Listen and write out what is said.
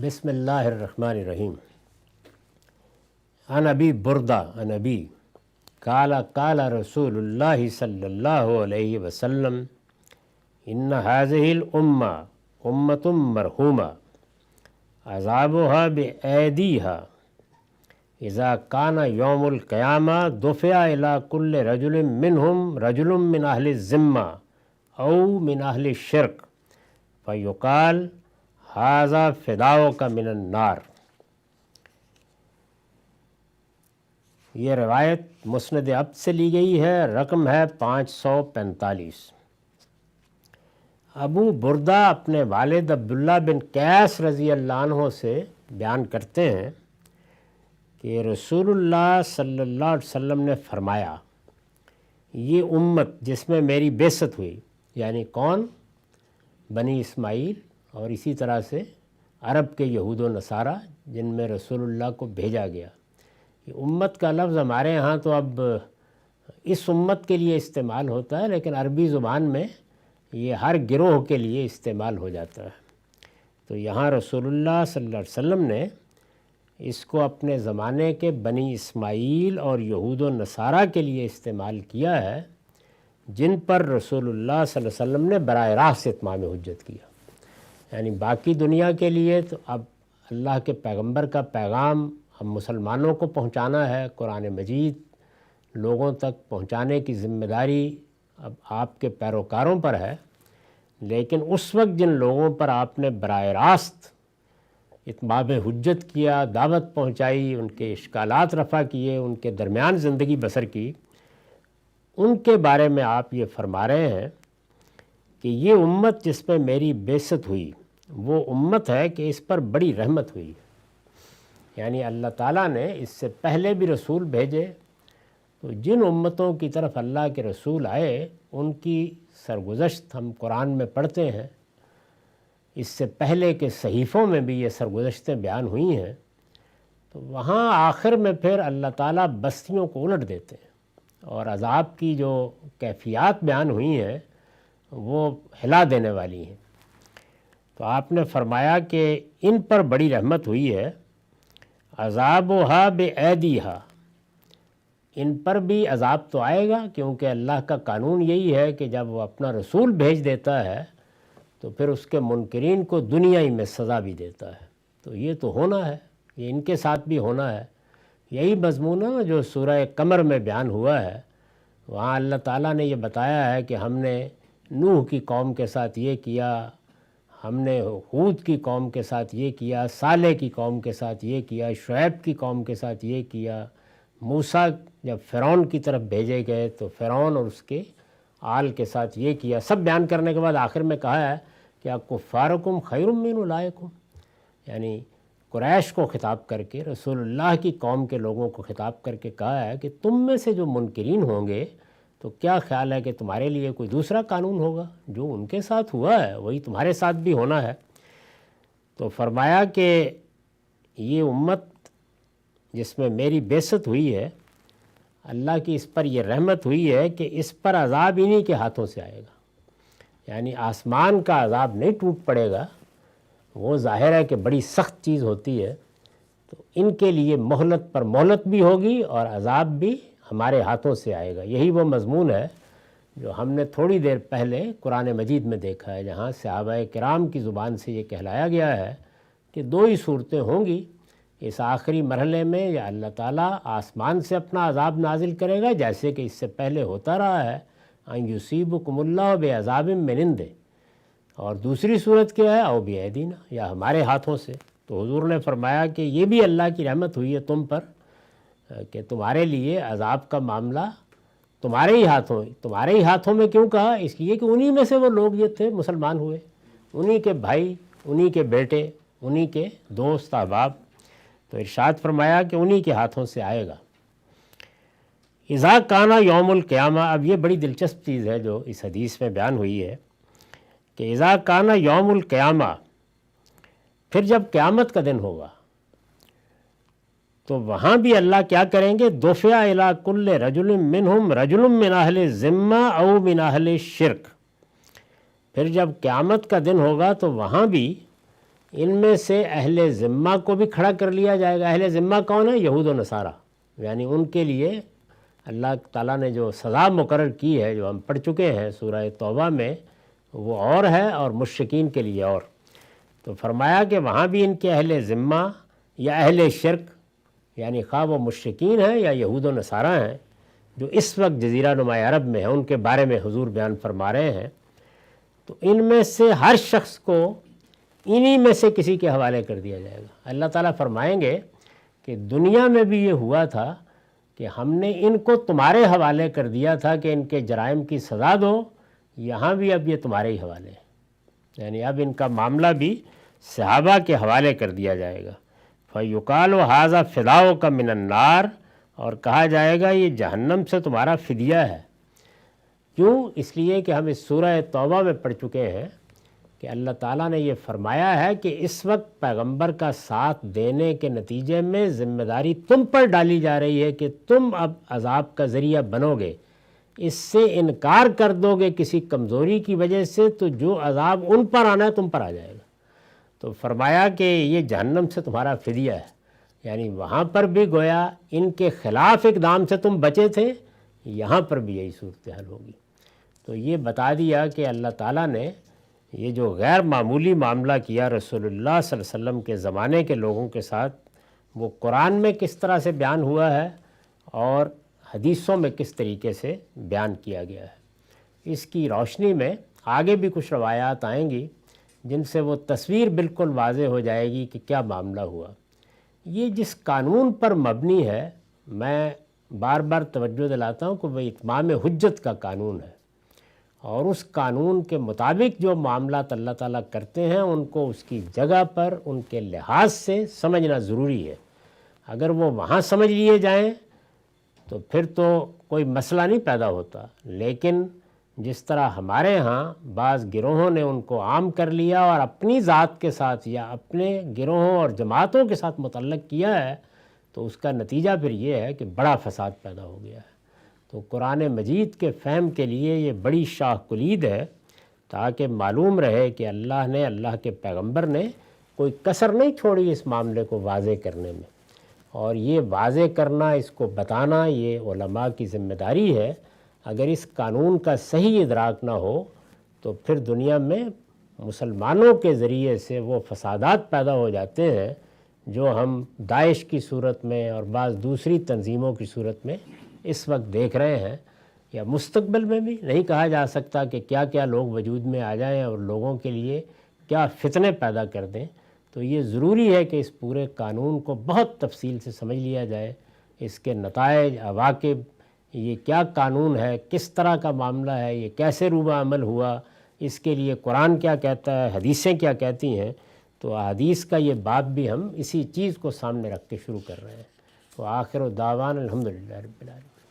بسم اللہ الرحمن الرحیم۔ عن ابی بردہ عن ابی قال قال رسول اللہ صلی اللہ علیہ وسلم ان هذه الامہ امۃ مرحومہ عذابها بأیدیها اذا کان یوم القیامہ دفع الی کل رجل منہم رجل من اہل الذمہ او من اہل الشرک فیقال ھذا فداؤک من النار۔ یہ روایت مسند عبد سے لی گئی ہے، رقم ہے 545۔ ابو بردہ اپنے والد عبداللہ بن قیس رضی اللہ عنہ سے بیان کرتے ہیں کہ رسول اللہ صلی اللہ علیہ وسلم نے فرمایا، یہ امت جس میں میری بعثت ہوئی، یعنی کون؟ بنی اسماعیل اور اسی طرح سے عرب کے یہود و نصارہ جن میں رسول اللہ کو بھیجا گیا۔ یہ امت کا لفظ ہمارے ہاں تو اب اس امت کے لیے استعمال ہوتا ہے، لیکن عربی زبان میں یہ ہر گروہ کے لیے استعمال ہو جاتا ہے۔ تو یہاں رسول اللہ صلی اللہ علیہ وسلم نے اس کو اپنے زمانے کے بنی اسماعیل اور یہود و نصارہ کے لیے استعمال کیا ہے، جن پر رسول اللہ صلی اللہ علیہ وسلم نے براہ راست اتمام حجت کیا۔ یعنی باقی دنیا کے لیے تو اب اللہ کے پیغمبر کا پیغام ہم مسلمانوں کو پہنچانا ہے، قرآن مجید لوگوں تک پہنچانے کی ذمہ داری اب آپ کے پیروکاروں پر ہے، لیکن اس وقت جن لوگوں پر آپ نے براہ راست اتمام حجت کیا، دعوت پہنچائی، ان کے اشکالات رفع کیے، ان کے درمیان زندگی بسر کی، ان کے بارے میں آپ یہ فرما رہے ہیں کہ یہ امت جس میں میری بعثت ہوئی وہ امت ہے کہ اس پر بڑی رحمت ہوئی۔ یعنی اللہ تعالیٰ نے اس سے پہلے بھی رسول بھیجے، تو جن امتوں کی طرف اللہ کے رسول آئے ان کی سرگزشت ہم قرآن میں پڑھتے ہیں، اس سے پہلے کے صحیفوں میں بھی یہ سرگزشتیں بیان ہوئی ہیں، تو وہاں آخر میں پھر اللہ تعالیٰ بستیوں کو الٹ دیتے ہیں اور عذاب کی جو کیفیات بیان ہوئی ہیں وہ ہلا دینے والی ہیں۔ تو آپ نے فرمایا کہ ان پر بڑی رحمت ہوئی ہے، عذابها بأیدیها، ان پر بھی عذاب تو آئے گا، کیونکہ اللہ کا قانون یہی ہے کہ جب وہ اپنا رسول بھیج دیتا ہے تو پھر اس کے منکرین کو دنیا ہی میں سزا بھی دیتا ہے۔ تو یہ تو ہونا ہے، یہ ان کے ساتھ بھی ہونا ہے۔ یہی مضمون ہے جو سورہ قمر میں بیان ہوا ہے، وہاں اللہ تعالیٰ نے یہ بتایا ہے کہ ہم نے نوح کی قوم کے ساتھ یہ کیا، ہم نے ہود کی قوم کے ساتھ یہ کیا، صالح کی قوم کے ساتھ یہ کیا، شعیب کی قوم کے ساتھ یہ کیا۔ موسیٰ جب فرعون کی طرف بھیجے گئے تو فرعون اور اس کے آل کے ساتھ یہ کیا۔ سب بیان کرنے کے بعد آخر میں کہا ہے کہ اکفارکم خیر من اولئکم، یعنی قریش کو خطاب کر کے، رسول اللہ کی قوم کے لوگوں کو خطاب کر کے کہا ہے کہ تم میں سے جو منکرین ہوں گے تو کیا خیال ہے کہ تمہارے لیے کوئی دوسرا قانون ہوگا؟ جو ان کے ساتھ ہوا ہے وہی تمہارے ساتھ بھی ہونا ہے۔ تو فرمایا کہ یہ امت جس میں میری بعثت ہوئی ہے، اللہ کی اس پر یہ رحمت ہوئی ہے کہ اس پر عذاب انہی کے ہاتھوں سے آئے گا۔ یعنی آسمان کا عذاب نہیں ٹوٹ پڑے گا، وہ ظاہر ہے کہ بڑی سخت چیز ہوتی ہے، تو ان کے لیے مہلت پر مہلت بھی ہوگی اور عذاب بھی ہمارے ہاتھوں سے آئے گا۔ یہی وہ مضمون ہے جو ہم نے تھوڑی دیر پہلے قرآن مجید میں دیکھا ہے، جہاں صحابہ کرام کی زبان سے یہ کہلایا گیا ہے کہ دو ہی صورتیں ہوں گی اس آخری مرحلے میں، یا اللہ تعالیٰ آسمان سے اپنا عذاب نازل کرے گا جیسے کہ اس سے پہلے ہوتا رہا ہے، ان یصیبکم اللہ بعذاب من عنده، اور دوسری صورت کیا ہے او بایدینا، یا ہمارے ہاتھوں سے۔ تو حضور نے فرمایا کہ یہ بھی اللہ کی رحمت ہوئی ہے تم پر کہ تمہارے لیے عذاب کا معاملہ تمہارے ہی ہاتھوں میں۔ کیوں کہا؟ اس لیے کہ انہی میں سے وہ لوگ یہ تھے مسلمان ہوئے، انہی کے بھائی، انہی کے بیٹے، انہی کے دوست احباب۔ تو ارشاد فرمایا کہ انہی کے ہاتھوں سے آئے گا۔ اذا کان یوم القیامہ، اب یہ بڑی دلچسپ چیز ہے جو اس حدیث میں بیان ہوئی ہے کہ اذا کان یوم القیامہ، پھر جب قیامت کا دن ہوگا تو وہاں بھی اللہ کیا کریں گے؟ دفع الی کل رجل منہم رجل من اہل الذمہ او من اہل الشرک۔ پھر جب قیامت کا دن ہوگا تو وہاں بھی ان میں سے اہل ذمہ کو بھی کھڑا کر لیا جائے گا۔ اہل ذمہ کون ہے؟ یہود و نصارہ، یعنی ان کے لیے اللہ تعالیٰ نے جو سزا مقرر کی ہے، جو ہم پڑھ چکے ہیں سورہ توبہ میں، وہ اور ہے، اور مشرکین کے لیے اور۔ تو فرمایا کہ وہاں بھی ان کے اہل ذمہ یا اہل شرک، یعنی خواہ وہ مشرکین ہیں یا یہود و نصارہ ہیں، جو اس وقت جزیرہ نما عرب میں ہیں، ان کے بارے میں حضور بیان فرما رہے ہیں، تو ان میں سے ہر شخص کو انہی میں سے کسی کے حوالے کر دیا جائے گا۔ اللہ تعالیٰ فرمائیں گے کہ دنیا میں بھی یہ ہوا تھا کہ ہم نے ان کو تمہارے حوالے کر دیا تھا کہ ان کے جرائم کی سزا دو، یہاں بھی اب یہ تمہارے ہی حوالے ہیں، یعنی اب ان کا معاملہ بھی صحابہ کے حوالے کر دیا جائے گا۔ فَيُقَالُ هَذَا فِدَاؤُكَ مِنَ النَّارِ، اور کہا جائے گا یہ جہنم سے تمہارا فدیہ ہے۔ کیوں؟ اس لیے کہ ہم اس سورہ توبہ میں پڑھ چکے ہیں کہ اللہ تعالیٰ نے یہ فرمایا ہے کہ اس وقت پیغمبر کا ساتھ دینے کے نتیجے میں ذمہ داری تم پر ڈالی جا رہی ہے کہ تم اب عذاب کا ذریعہ بنو گے، اس سے انکار کر دو گے کسی کمزوری کی وجہ سے، تو جو عذاب ان پر آنا ہے تم پر آ جائے گا۔ تو فرمایا کہ یہ جہنم سے تمہارا فدیہ ہے، یعنی وہاں پر بھی گویا ان کے خلاف اقدام سے تم بچے تھے، یہاں پر بھی یہی صورتحال ہوگی۔ تو یہ بتا دیا کہ اللہ تعالیٰ نے یہ جو غیر معمولی معاملہ کیا رسول اللہ صلی اللہ علیہ وسلم کے زمانے کے لوگوں کے ساتھ، وہ قرآن میں کس طرح سے بیان ہوا ہے اور حدیثوں میں کس طریقے سے بیان کیا گیا ہے۔ اس کی روشنی میں آگے بھی کچھ روایات آئیں گی جن سے وہ تصویر بالکل واضح ہو جائے گی کہ کیا معاملہ ہوا۔ یہ جس قانون پر مبنی ہے، میں بار بار توجہ دلاتا ہوں کہ وہ اتمام حجت کا قانون ہے، اور اس قانون کے مطابق جو معاملات اللہ تعالیٰ کرتے ہیں ان کو اس کی جگہ پر ان کے لحاظ سے سمجھنا ضروری ہے۔ اگر وہ وہاں سمجھ لیے جائیں تو پھر تو کوئی مسئلہ نہیں پیدا ہوتا، لیکن جس طرح ہمارے ہاں بعض گروہوں نے ان کو عام کر لیا اور اپنی ذات کے ساتھ یا اپنے گروہوں اور جماعتوں کے ساتھ متعلق کیا ہے، تو اس کا نتیجہ پھر یہ ہے کہ بڑا فساد پیدا ہو گیا ہے۔ تو قرآن مجید کے فہم کے لیے یہ بڑی شاہ کلید ہے، تاکہ معلوم رہے کہ اللہ نے، اللہ کے پیغمبر نے کوئی کسر نہیں چھوڑی اس معاملے کو واضح کرنے میں، اور یہ واضح کرنا، اس کو بتانا، یہ علماء کی ذمہ داری ہے۔ اگر اس قانون کا صحیح ادراک نہ ہو تو پھر دنیا میں مسلمانوں کے ذریعے سے وہ فسادات پیدا ہو جاتے ہیں جو ہم داعش کی صورت میں اور بعض دوسری تنظیموں کی صورت میں اس وقت دیکھ رہے ہیں، یا مستقبل میں بھی نہیں کہا جا سکتا کہ کیا کیا لوگ وجود میں آ جائیں اور لوگوں کے لیے کیا فتنے پیدا کر دیں۔ تو یہ ضروری ہے کہ اس پورے قانون کو بہت تفصیل سے سمجھ لیا جائے، اس کے نتائج، عواقب، یہ کیا قانون ہے، کس طرح کا معاملہ ہے، یہ کیسے روبہ عمل ہوا، اس کے لیے قرآن کیا کہتا ہے، حدیثیں کیا کہتی ہیں۔ تو حدیث کا یہ باب بھی ہم اسی چیز کو سامنے رکھ کے شروع کر رہے ہیں۔ وآخر دعوانا الحمدللہ رب العالمین۔